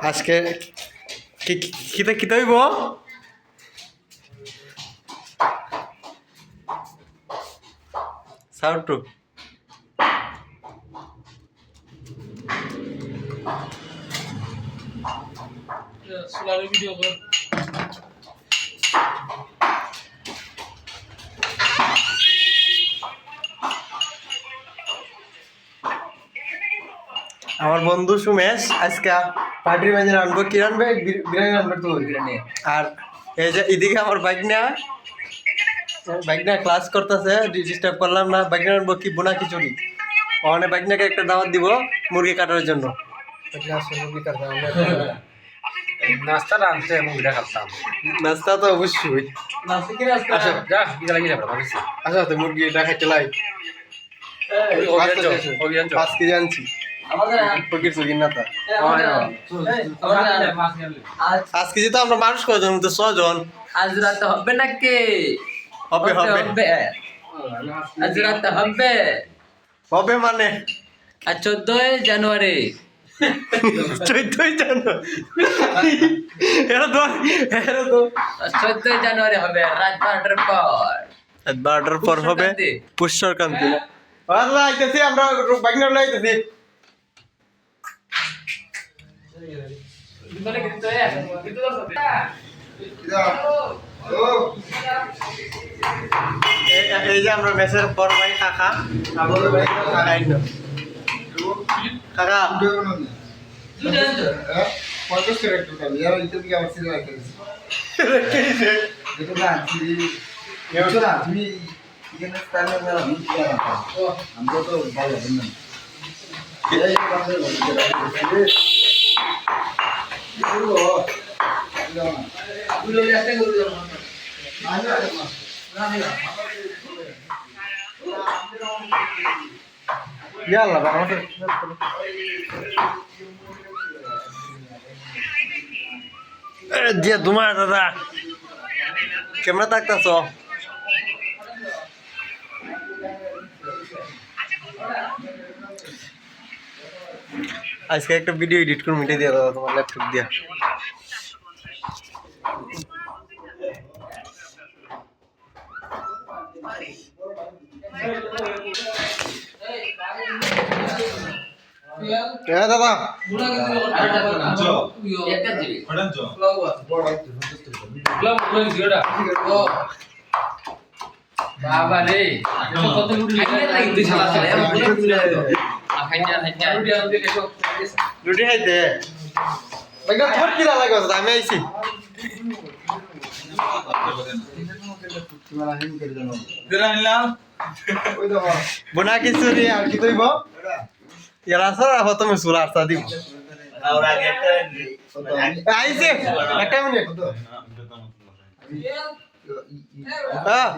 আজকে কিতা কিতা হইব সাউন্ড টু সোলার ভিডিও কর আমার বন্ধু সুমেশ আজকে পার্টির মাঝে রানবো কি রানবে বিরিয়ানি রানবে তো বিরিয়ানি আর এই যে এদিকে আমার বাইক না ক্লাস করতেছে ডিস্টার্ব করলাম না বাইক না রানবো কি বোনা খিচুড়ি ওখানে বাইক নাকে একটা দাওয়াত দিব মুরগি কাটার জন্য নাস্তা রাঁধতে মুরগিটা খাতাম নাস্তা তো অবশ্যই নাস্তা কি নাস্তা আচ্ছা যা বিকালে গিয়ে যাবো ভাবিছি আচ্ছা তো মুরগিটা খাইতে লাই অভিযান 5 কেজি আনছি আমাদের ফকির সুগির না তা আমাদের 5 কেজি তো আমরা মানুষ কয়জন তো 6 জন আজ রাতে হবে নাকি হবে আজ রাতে হবে হবে মানে আর 14 জানুয়ারি 14 জানুয়ারি এরা তো 14 জানুয়ারি হবে রাত 12টার পর 12টার পর হবে পুষ্কর কান্তি আল্লাহ আইতেছি আমরা বাইকনার লাইতেছি এই যে আমরা মেসের বড় ভাই কাকা আমাদের ভাই কাকা আইনো কাকা ইয়াল্লা বাবা দিয়া তোমার দাদা ক্যামেরা তাকতাছ আজকে একটা ভিডিও এডিট করে মিটে দিয়া দাদা তোমার ল্যাপটপ দিয়া দাদা বাবা রে কত রুটি খাইতে তোর কিরা লাগে আমি আইছি বোনা খিচুড়ি আর কি তৈব এরা স্যার আবার তুমি সুরা আর্তা দিব আইছে একটা মিনিট হ্যাঁ